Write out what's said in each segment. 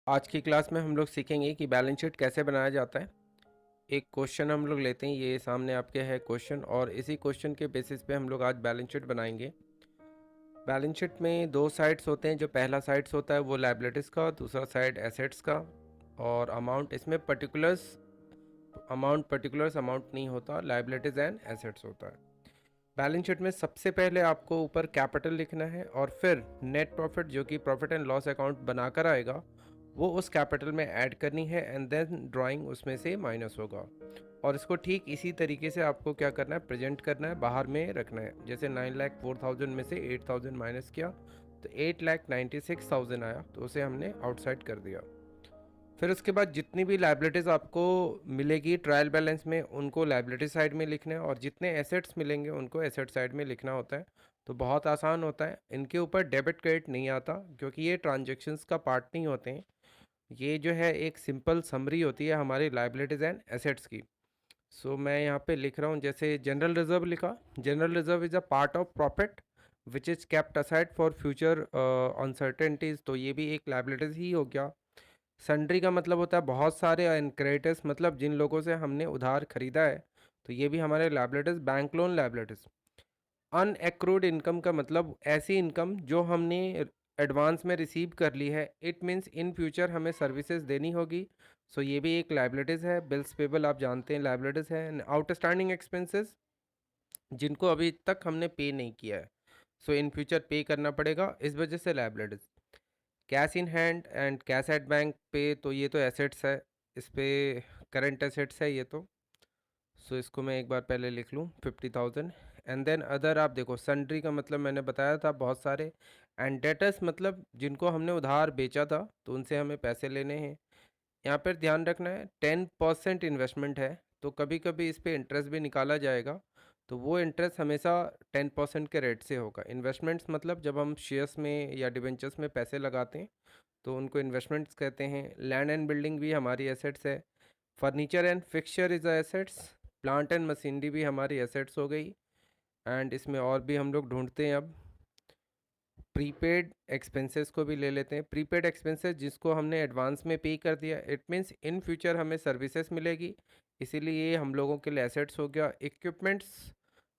आज की क्लास में हम लोग सीखेंगे कि बैलेंस शीट कैसे बनाया जाता है। एक क्वेश्चन हम लोग लेते हैं, ये सामने आपके है क्वेश्चन, और इसी क्वेश्चन के बेसिस पे हम लोग आज बैलेंस शीट बनाएंगे। बैलेंस शीट में दो साइड्स होते हैं। जो पहला साइड्स होता है वो लायबिलिटीज़ का, दूसरा साइड एसेट्स का। और अमाउंट इसमें पर्टिकुलर्स अमाउंट नहीं होता, लायबिलिटीज़ एंड एसेट्स होता है। बैलेंस शीट में सबसे पहले आपको ऊपर कैपिटल लिखना है और फिर नेट प्रॉफिट जो कि प्रॉफिट एंड लॉस अकाउंट बनाकर आएगा वो उस कैपिटल में ऐड करनी है, एंड देन ड्राइंग उसमें से माइनस होगा। और इसको ठीक इसी तरीके से आपको क्या करना है, प्रेजेंट करना है, बाहर में रखना है। जैसे 9,04,000 में से 8,000 माइनस किया तो 8,96,000 आया, तो उसे हमने आउटसाइड कर दिया। फिर उसके बाद जितनी भी लाइबिलिटीज़ आपको मिलेगी ट्रायल बैलेंस में उनको लाइबिलिटी साइड में लिखना है, और जितने एसेट्स मिलेंगे उनको एसेट साइड में लिखना होता है। तो बहुत आसान होता है। इनके ऊपर डेबिट क्रेडिट नहीं आता क्योंकि ये ट्रांजेक्शन्स का पार्ट नहीं होते हैं। ये जो है एक सिंपल समरी होती है हमारी लाइबिलिटीज़ एंड एसेट्स की। मैं यहाँ पे लिख रहा हूँ, जैसे जनरल रिजर्व लिखा। General reserve is a part of profit which is kept aside for future uncertainties, तो ये भी एक लाइबिलिटीज़ ही हो गया। सन्ड्री का मतलब होता है बहुत सारे, एंड क्रेडिटर्स मतलब जिन लोगों से हमने उधार खरीदा है, तो ये भी हमारे liabilities, bank loan liabilities. Unaccrued income का मतलब ऐसी इनकम जो हमने एडवांस में रिसीव कर ली है, इट मीन्स इन फ्यूचर हमें सर्विसेज देनी होगी। ये भी एक लायबिलिटीज़ है। बिल्स पेबल आप जानते हैं लायबिलिटीज़ है। आउटस्टैंडिंग एक्सपेंसेस जिनको अभी तक हमने पे नहीं किया है, इन फ्यूचर पे करना पड़ेगा, इस वजह से liabilities. Cash in hand and cash at bank पे, तो ये तो एसेट्स है, इस पे करंट एसेट्स है ये तो। इसको मैं एक बार पहले लिख लूँ 50,000। एंड देन अदर आप देखो, सन्ड्री का मतलब मैंने बताया था बहुत सारे। एंड डेटर्स मतलब जिनको हमने उधार बेचा था तो उनसे हमें पैसे लेने हैं। यहाँ पर ध्यान रखना है 10% इन्वेस्टमेंट है, तो कभी कभी इस पर इंटरेस्ट भी निकाला जाएगा। तो वो इंटरेस्ट हमेशा 10% के रेट से होगा। इन्वेस्टमेंट्स मतलब जब हम शेयर्स में या डिवेंचर्स में पैसे लगाते हैं तो उनको इन्वेस्टमेंट्स कहते हैं। लैंड एंड बिल्डिंग भी हमारी एसेट्स है। Furniture and fixture is assets. Plant and machinery भी हमारी एसेट्स हो गई। एंड इसमें और भी हम लोग ढूंढते हैं अब। प्रीपेड एक्सपेंसेस को भी ले लेते हैं। प्रीपेड एक्सपेंसेस जिसको हमने एडवांस में पे कर दिया, इट मीन्स इन फ्यूचर हमें सर्विसेज मिलेगी, इसीलिए ये हम लोगों के लिए एसेट्स हो गया। इक्विपमेंट्स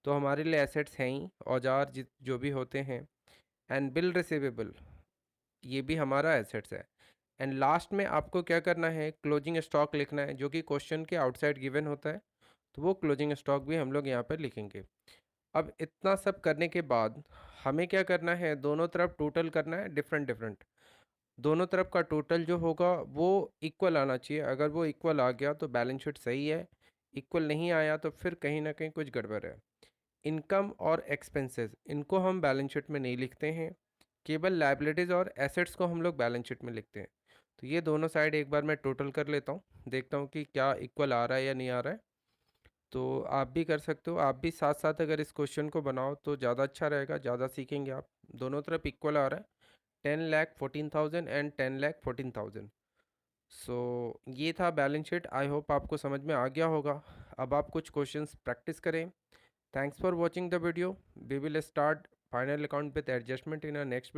तो हमारे लिए एसेट्स हैं ही, औजार जो भी होते हैं। एंड बिल रिसीवेबल ये भी हमारा एसेट्स है। एंड लास्ट में आपको क्या करना है, क्लोजिंग स्टॉक लिखना है, जो कि क्वेश्चन के आउटसाइड गिवन होता है। तो वो क्लोजिंग स्टॉक भी हम लोग यहाँ पर लिखेंगे। अब इतना सब करने के बाद हमें क्या करना है, दोनों तरफ टोटल करना है, डिफरेंट डिफरेंट। दोनों तरफ का टोटल जो होगा वो इक्वल आना चाहिए। अगर वो इक्वल आ गया तो बैलेंस शीट सही है, इक्वल नहीं आया तो फिर कहीं ना कहीं कुछ गड़बड़ है। इनकम और एक्सपेंसेस इनको हम बैलेंस शीट में नहीं लिखते हैं, केवल लाइबिलिटीज़ और एसेट्स को हम लोग बैलेंस शीट में लिखते हैं। तो ये दोनों साइड एक बार मैं टोटल कर लेता हूँ, देखता हूँ कि क्या इक्वल आ रहा है या नहीं आ रहा है। तो आप भी कर सकते हो, आप भी साथ साथ अगर इस क्वेश्चन को बनाओ तो ज़्यादा अच्छा रहेगा, ज़्यादा सीखेंगे आप। दोनों तरफ इक्वल आ रहा है, 10,14,000 एंड 10,14,000। ये था बैलेंस शीट। आई होप आपको समझ में आ गया होगा। अब आप कुछ क्वेश्चंस प्रैक्टिस करें। Thanks for watching the video. We will start final account with adjustment in a next